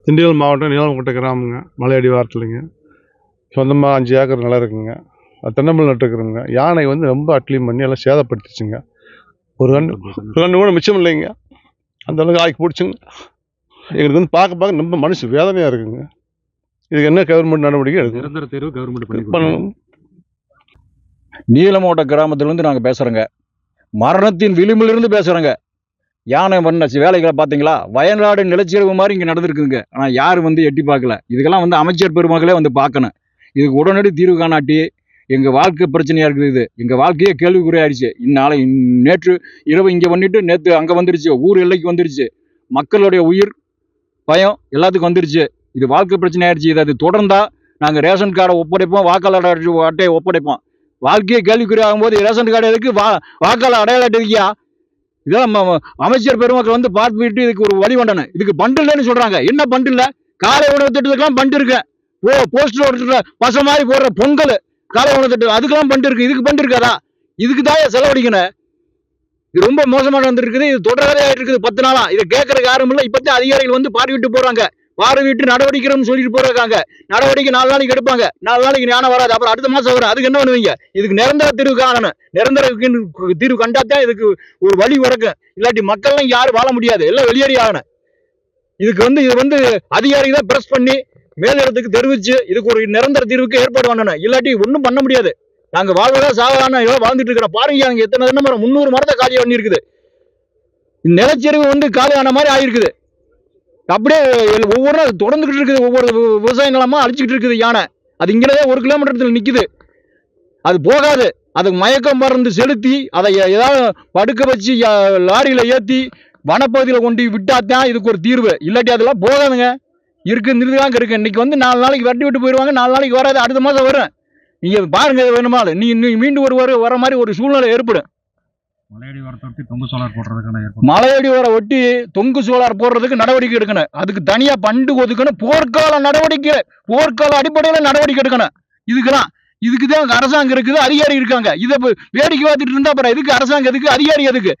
திண்டுக்கல் மாவட்டம் நீலமங்கோட்டை கிராமங்க, மலை அடிவாரத்துலைங்க. சொந்தமாக 5 ஏக்கர் நிலம் இருக்குங்க. அது தென்னம்பிள்ளை நட்டுருக்குறோங்க. யானை வந்து ரொம்ப அட்லீம் பண்ணி எல்லாம் சேதப்படுத்திச்சுங்க. ஒரு கன்று கூட மிச்சம் இல்லைங்க. அந்த அளவுக்கு ஆக்கி பிடிச்சுங்க. எங்களுக்கு வந்து பார்க்க ரொம்ப மனசு வேதனையாக இருக்குங்க. இதுக்கு என்ன கவர்மெண்ட் நடவடிக்கை எடுக்கும்? நிரந்தர தேர்வு கவர்மெண்ட் பண்ணணும். நீலமோட்ட கிராமத்திலிருந்து நாங்கள் பேசுகிறோங்க. மரணத்தின் விளிம்பிலிருந்து பேசுகிறோங்க. யானை பண்ண வேலைகளை பார்த்தீங்களா? வயநாடு நிலச்சரிவு மாதிரி இங்கே நடந்திருக்குதுங்க. ஆனால் யாரும் வந்து எட்டி பார்க்கல. இதுக்கெல்லாம் வந்து அமைச்சர் பெருமக்களே வந்து பார்க்கணும். இதுக்கு உடனடி தீர்வு காணாட்டி எங்கள் வாழ்க்கை பிரச்சனையாக இருக்குது. இது எங்கள் வாழ்க்கையே கேள்விக்குறியாயிடுச்சு. நேற்று இரவு இங்கே பண்ணிட்டு நேற்று அங்கே வந்துருச்சு, ஊர் எல்லைக்கு வந்துருச்சு. மக்களுடைய உயிர் பயம் எல்லாத்துக்கும் வந்துருச்சு. இது வாழ்க்கை பிரச்சனை ஆயிடுச்சு. இது அது தொடர்ந்தா நாங்கள் ரேஷன் கார்டை ஒப்படைப்போம், வாக்காளர் அட்டையை ஒப்படைப்போம். வாழ்க்கையை கேள்விக்குறி ஆகும்போது ரேஷன் கார்டு எதுக்கு, வாக்காளர் அடையாள அட்டை இருக்கியா? இதான் அமைச்சர் பெருமக்கள் வந்து பார்த்துட்டு இதுக்கு ஒரு வழி பண்ணணும். இதுக்கு பண்டு இல்லைன்னு சொல்றாங்க. என்ன பண்டு இல்லை? காலை உணவு திட்டத்துக்கெல்லாம் பண்டு இருக்கு. போஸ்டர் பச மாதிரி போடுற பொங்கல் காலை உணவு திட்டம், அதுக்கெல்லாம் பண்டு இருக்கு. இதுக்கு பண்டு இருக்காதா? இதுக்கு தான் செலவழிக்கணும். இது ரொம்ப மோசமான வந்துருக்குது. இது தொடர்கதை ஆயிட்டு இருக்குது 10 நாளா. இதை கேட்கறதுக்கு யாரும் இல்லை. இப்பதான் அதிகாரிகள் வந்து பார்வையிட்டு போறாங்க. பார்வையிட்டு நடவடிக்கைன்னு சொல்லிட்டு போறாங்க. நடவடிக்கை 4 நாளைக்கு எடுப்பாங்க. 4 நாளைக்கு ஞானம் வராது. அப்புறம் அடுத்த மாசம் வரும். அதுக்கு என்ன பண்ணுவீங்க? இதுக்கு நிரந்தர தீர்வு காணணும். நிரந்தர தீர்வு கண்டாத்தான் இதுக்கு ஒரு வழி வரக்கும். இல்லாட்டி மக்கள்லாம் யாரும் வாழ முடியாது. எல்லாம் வெளியேறி ஆகணும். இது வந்து அதிகாரிகளை பிரஸ் பண்ணி மேலிடத்துக்கு தெரிவிச்சு இதுக்கு ஒரு நிரந்தர தீர்வுக்கு ஏற்பாடு பண்ணணும். இல்லாட்டி ஒன்றும் பண்ண முடியாது. நாங்க வாழ்வதா சாவதான வாழ்ந்துட்டு இருக்கிறோம். பாருங்க, அங்க எத்தனை தென்னை மரம், 300 மரத்தை காலியா பண்ணி இருக்குது. நிலச்சரிவு வந்து காலியான மாதிரி ஆயிருக்குது. அப்படியே ஒவ்வொரு நாள் தொடர்ந்துகிட்டு இருக்குது. ஒவ்வொரு விவசாய நிலமா அழிச்சுக்கிட்டு இருக்குது யானை. அது இங்கே 1 கிலோமீட்டர் நிக்குது. அது போகாது. அதுக்கு மயக்கம் மருந்து செலுத்தி அதை ஏதாவது படுக்க வச்சு லாரியில ஏற்றி வனப்பகுதியில் கொண்டு விட்டாத்தான் இதுக்கு ஒரு தீர்வு. இல்லாட்டி அதெல்லாம் போகாதுங்க. இருக்குதான் இருக்கு. இன்னைக்கு வந்து 4 நாளைக்கு வெட்டி விட்டு போயிடுவாங்க. 4 நாளைக்கு வராது. அடுத்த மாசம் வரும். நீங்க பாருங்க, வேணுமாலும் நீ மீண்டும் வர மாதிரி ஒரு சூழ்நிலை ஏற்படும். மலையடி வர ஒட்டி தொங்கு சோலார் போடுறதுக்கு நடவடிக்கை எடுக்கணும். அதுக்கு தனியா பண்டு ஒதுக்கணும். போர்க்கால நடவடிக்கை, போர்க்கால அடிப்படையில நடவடிக்கை எடுக்கணும். இதுக்குதான் அரசாங்கம் இருக்குது, அதிகாரி இருக்காங்க. இதை வேடிக்கை பார்த்துட்டு இருந்தா அப்புறம் எதுக்கு அரசாங்கம், எதுக்கு அதிகாரி, எதுக்கு?